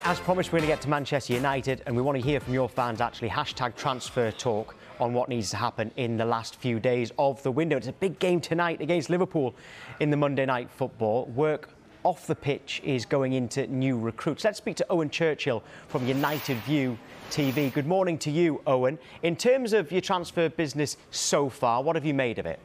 As promised, we're going to get to Manchester United, and we want to hear from your fans, actually. Hashtag transfer talk on what needs to happen in the last few days of the window. It's a big game tonight against Liverpool in the Monday Night Football. Work off the pitch is going into new recruits. Let's speak to Owen Churchill from United View TV. Good morning to you, Owen. In terms of your transfer business so far, what have you made of it?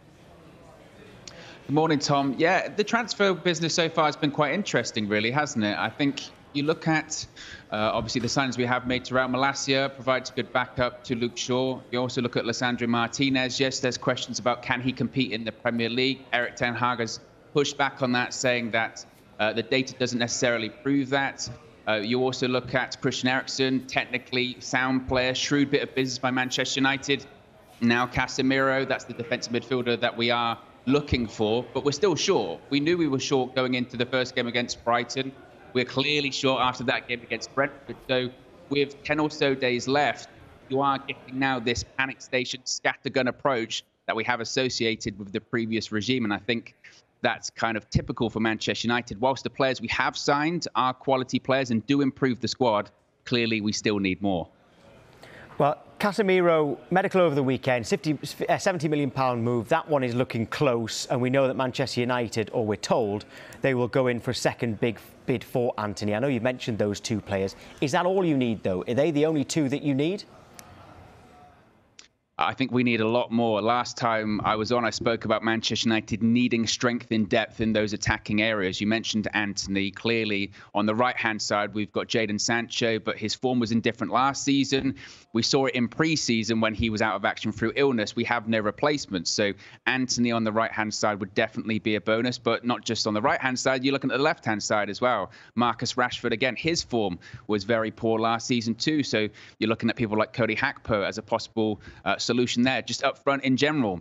Good morning, Tom. Yeah, the transfer business so far has been quite interesting, really, hasn't it? I think you look at, obviously, the signings we have made throughout Malacia provides good backup to Luke Shaw. You also look at Lisandro Martinez. Yes, there's questions about can he compete in the Premier League. Erik ten Hag has pushed back on that, saying that the data doesn't necessarily prove that. You also look at Christian Eriksen, technically sound player, shrewd bit of business by Manchester United. Now Casemiro, that's the defensive midfielder that we are looking for, but we're still short. We knew we were short going into the first game against Brighton. We're clearly short after that game against Brentford. So with 10 or so days left, you are getting now this panic station scattergun approach that we have associated with the previous regime. And I think that's kind of typical for Manchester United. Whilst the players we have signed are quality players and do improve the squad, clearly we still need more. Well, Casemiro, medical over the weekend, £70 million move. That one is looking close, and we know that Manchester United, or we're told, they will go in for a second big bid for Antony. I know you've mentioned those two players. Is that all you need, though? Are they the only two that you need? I think we need a lot more. Last time I was on, I spoke about Manchester United needing strength in depth in those attacking areas. You mentioned Antony. Clearly, on the right-hand side, we've got Jadon Sancho, but his form was indifferent last season. We saw it in pre-season when he was out of action through illness. We have no replacements. So Antony on the right-hand side would definitely be a bonus, but not just on the right-hand side. You're looking at the left-hand side as well. Marcus Rashford, again, his form was very poor last season too. So you're looking at people like Cody Gakpo as a possible solution there. Just up front in general,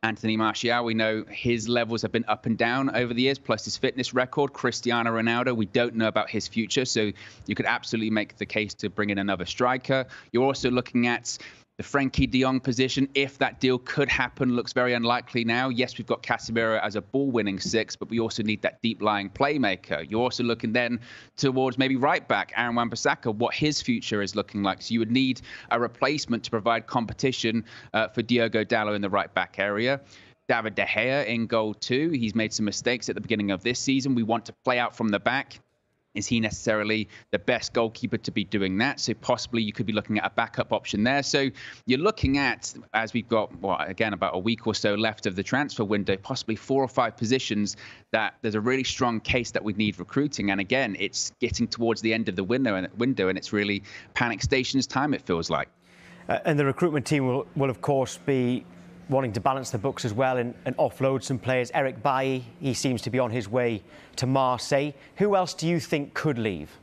Anthony Martial, we know his levels have been up and down over the years, plus his fitness record. Cristiano Ronaldo, we don't know about his future, so you could absolutely make the case to bring in another striker. You're also looking at the Frankie de Jong position. If that deal could happen, looks very unlikely now. Yes, we've got Casemiro as a ball-winning six, but we also need that deep-lying playmaker. You're also looking then towards maybe right-back, Aaron Wan-Bissaka, what his future is looking like. So you would need a replacement to provide competition for Diogo Dalot in the right-back area. David De Gea in goal too. He's made some mistakes at the beginning of this season. We want to play out from the back. Is he necessarily the best goalkeeper to be doing that? So possibly you could be looking at a backup option there. So you're looking at, as we've got, well, again, about a week or so left of the transfer window, possibly 4 or 5 positions that there's a really strong case that we need recruiting. And again, it's getting towards the end of the window, and it's really panic stations time, it feels like. And the recruitment team will of course, be wanting to balance the books as well and offload some players. Eric Bailly, he seems to be on his way to Marseille. Who else do you think could leave?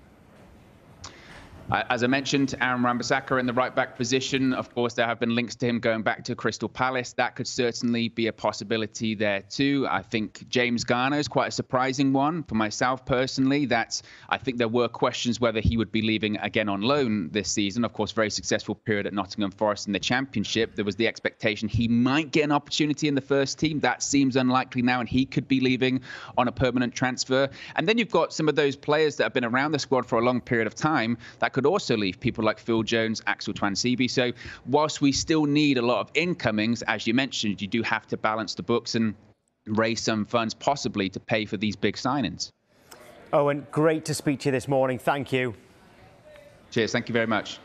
As I mentioned, Aaron Wan-Bissaka in the right-back position. Of course, there have been links to him going back to Crystal Palace. That could certainly be a possibility there too. I think James Garner is quite a surprising one for myself personally. I think there were questions whether he would be leaving again on loan this season. Of course, very successful period at Nottingham Forest in the Championship. There was the expectation he might get an opportunity in the first team. That seems unlikely now, and he could be leaving on a permanent transfer. And then you've got some of those players that have been around the squad for a long period of time that could also leave, people like Phil Jones, Axel Tuanzebe. So whilst we still need a lot of incomings, as you mentioned, you do have to balance the books and raise some funds possibly to pay for these big signings. Owen, great to speak to you this morning. Thank you. Cheers. Thank you very much.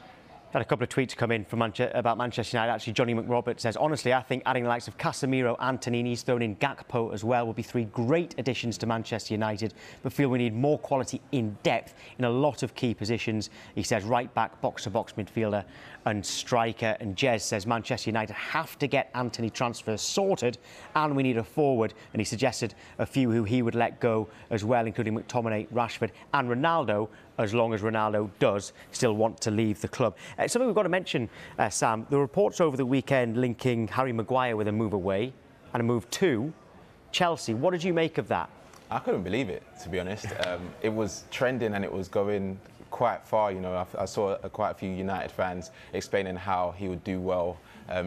Had a couple of tweets come in from about Manchester United. Actually, Johnny McRobert says, honestly, I think adding the likes of Casemiro, Antony, and he's thrown in Gakpo as well will be 3 great additions to Manchester United, but feel we need more quality in depth in a lot of key positions. He says right back, box-to-box midfielder and striker. And Jez says Manchester United have to get Antony transfers sorted and we need a forward. And he suggested a few who he would let go as well, including McTominay, Rashford and Ronaldo, as long as Ronaldo does still want to leave the club. Something we've got to mention, Sam, the reports over the weekend linking Harry Maguire with a move away and a move to Chelsea. What did you make of that? I couldn't believe it, to be honest. It was trending and it was going quite far. You know, I saw quite a few United fans explaining how he would do well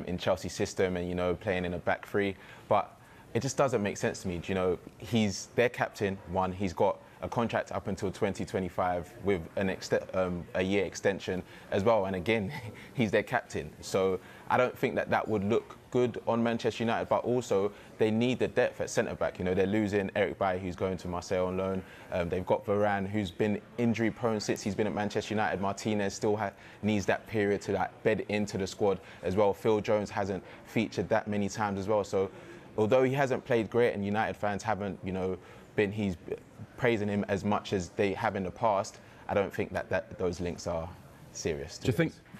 in Chelsea's system and, you know, playing in a back three. But it just doesn't make sense to me. You know, he's their captain, one. He's got a contract up until 2025 with a year extension as well. And again, he's their captain. So I don't think that would look good on Manchester United, but also they need the depth at centre-back. You know, they're losing Eric Bailly, who's going to Marseille on loan. They've got Varane, who's been injury-prone since he's been at Manchester United. Martinez still needs that period to bed into the squad as well. Phil Jones hasn't featured that many times as well. So although he hasn't played great and United fans haven't, he's praising him as much as they have in the past, I don't think that those links are serious. Do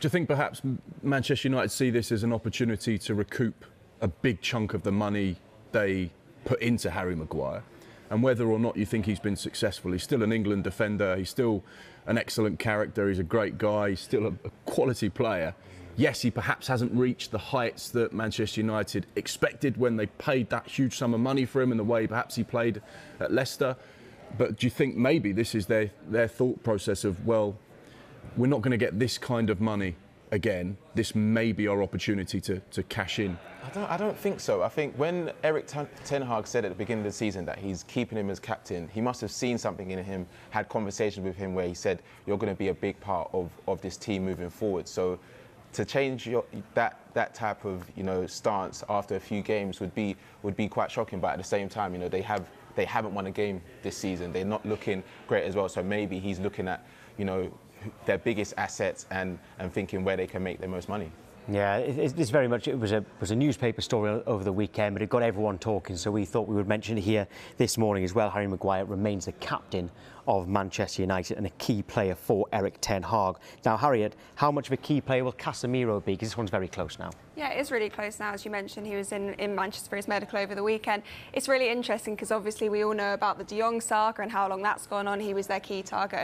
you think perhaps Manchester United see this as an opportunity to recoup a big chunk of the money they put into Harry Maguire? And whether or not you think he's been successful, he's still an England defender, he's still an excellent character, he's a great guy, he's still a quality player. Yes, he perhaps hasn't reached the heights that Manchester United expected when they paid that huge sum of money for him and the way perhaps he played at Leicester. But do you think maybe this is their thought process of, well, we're not going to get this kind of money again. This may be our opportunity to cash in. I don't think so. I think when Eric Ten Hag said at the beginning of the season that he's keeping him as captain, he must have seen something in him, had conversations with him where he said, you're going to be a big part of this team moving forward. So to change that type of stance after a few games would be quite shocking. But at the same time, they haven't won a game this season. They're not looking great as well. So maybe he's looking at their biggest assets and thinking where they can make their most money. Yeah, it's very much, it was a newspaper story over the weekend, but it got everyone talking, so we thought we would mention it here this morning as well. Harry Maguire remains the captain of Manchester United and a key player for Eric Ten Hag. Now, Harriet, how much of a key player will Casemiro be? Because this one's very close now. Yeah, it is really close now. As you mentioned, he was in Manchester for his medical over the weekend. It's really interesting because obviously we all know about the De Jong saga and how long that's gone on. He was their key target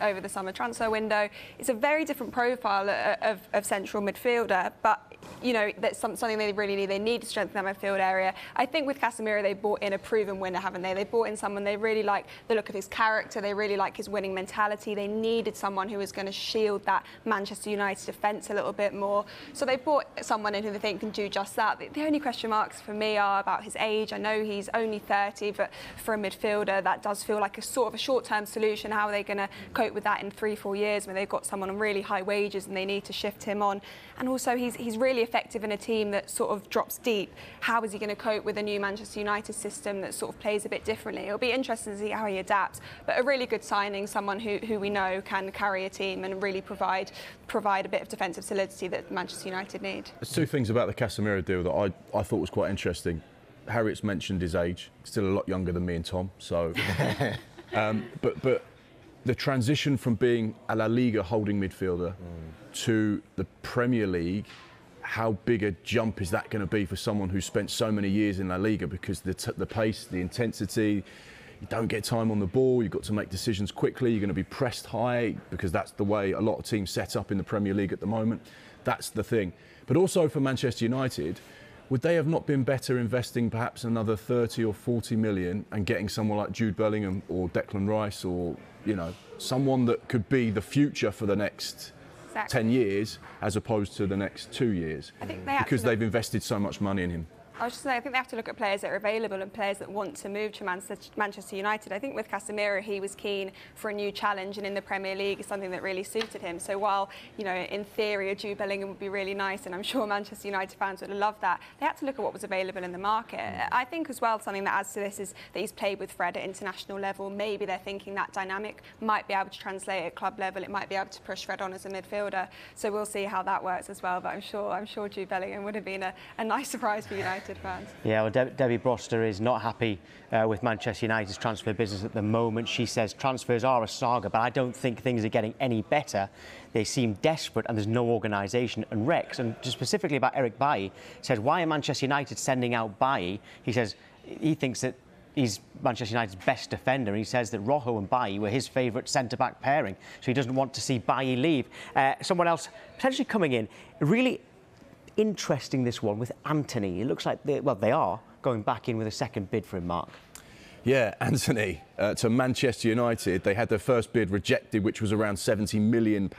over the summer transfer window. It's a very different profile of central midfielder, but that's something they really need. They need to strengthen that midfield area. I think with Casemiro, they brought in a proven winner, haven't they? They brought in someone they really like the look of his character. They really like his winning mentality. They needed someone who was going to shield that Manchester United defence a little bit more. So they brought someone in who they think can do just that. The only question marks for me are about his age. I know he's only 30, but for a midfielder, that does feel like a sort of a short-term solution. How are they going to cope with that in 3-4 years when they've got someone on really high wages and they need to shift him on? And also, he's really effective in a team that sort of drops deep. How is he going to cope with a new Manchester United system that sort of plays a bit differently? It'll be interesting to see how he adapts. But a really good signing, someone who we know can carry a team and really provide a bit of defensive solidity that Manchester United need. There's two things about the Casemiro deal that I thought was quite interesting. Harriet's mentioned his age, still a lot younger than me and Tom. So, but the transition from being a La Liga holding midfielder to the Premier League, how big a jump is that going to be for someone who's spent so many years in La Liga? Because the pace, the intensity, you don't get time on the ball, you've got to make decisions quickly, you're going to be pressed high because that's the way a lot of teams set up in the Premier League at the moment. That's the thing. But also for Manchester United, would they have not been better investing perhaps another 30 or 40 million and getting someone like Jude Bellingham or Declan Rice or, someone that could be the future for the next 10 years as opposed to the next 2 years? I think because they've invested so much money in him. I was just saying, I think they have to look at players that are available and players that want to move to Manchester United. I think with Casemiro, he was keen for a new challenge, and in the Premier League is something that really suited him. So while, in theory, a Jude Bellingham would be really nice, and I'm sure Manchester United fans would have loved that, they had to look at what was available in the market. I think as well, something that adds to this is that he's played with Fred at international level. Maybe they're thinking that dynamic might be able to translate at club level. It might be able to push Fred on as a midfielder. So we'll see how that works as well. But I'm sure Jude Bellingham would have been a nice surprise for United fans. Yeah, well, Debbie Broster is not happy with Manchester United's transfer business at the moment. She says transfers are a saga, but I don't think things are getting any better. They seem desperate and there's no organisation. And Rex, and just specifically about Eric Bailly, says, why are Manchester United sending out Bailly? He says he thinks that he's Manchester United's best defender. He says that Rojo and Bailly were his favourite centre-back pairing, so he doesn't want to see Bailly leave. Someone else potentially coming in, really interesting, this one with Antony. It looks like they are going back in with a second bid for him, Mark. Yeah, Antony to Manchester United. They had their first bid rejected, which was around £70 million.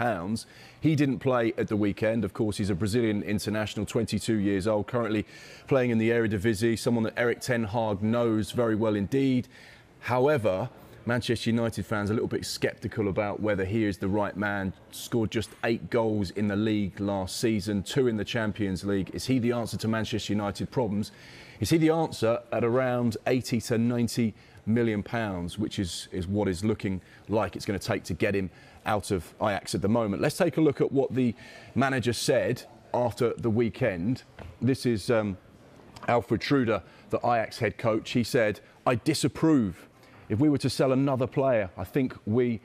He didn't play at the weekend. Of course, he's a Brazilian international, 22 years old, currently playing in the Eredivisie, someone that Eric Ten Hag knows very well indeed. However, Manchester United fans a little bit sceptical about whether he is the right man. Scored just 8 goals in the league last season, 2 in the Champions League. Is he the answer to Manchester United problems? Is he the answer at around 80 to 90 million pounds, which is what is looking like it's going to take to get him out of Ajax at the moment? Let's take a look at what the manager said after the weekend. This is Alfred Schreuder, the Ajax head coach. He said, "I disapprove. If we were to sell another player, I think we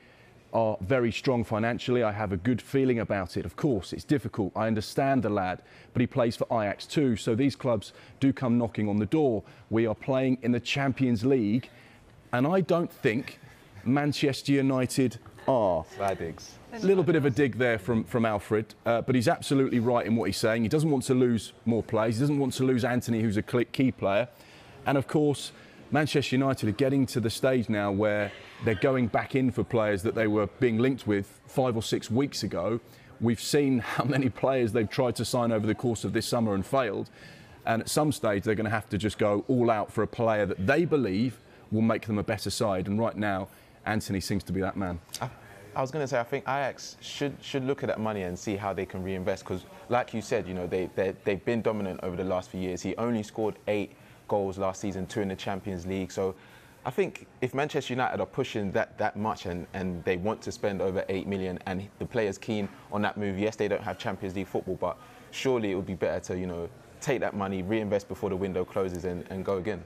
are very strong financially. I have a good feeling about it. Of course, it's difficult. I understand the lad, but he plays for Ajax too. So these clubs do come knocking on the door. We are playing in the Champions League, and I don't think Manchester United are." Slidigs. A little bit of a dig there from Alfred, but he's absolutely right in what he's saying. He doesn't want to lose more players. He doesn't want to lose Antony, who's a key player. And of course, Manchester United are getting to the stage now where they're going back in for players that they were being linked with 5 or 6 weeks ago. We've seen how many players they've tried to sign over the course of this summer and failed. And at some stage, they're going to have to just go all out for a player that they believe will make them a better side. And right now, Antony seems to be that man. I was going to say, I think Ajax should look at that money and see how they can reinvest. Because, like you said, you know, they've been dominant over the last few years. He only scored 8 goals last season, 2 in the Champions League. So I think if Manchester United are pushing that much and they want to spend over 8 million and the players keen on that move, yes, they don't have Champions League football, but surely it would be better to, you know, take that money, reinvest before the window closes and go again.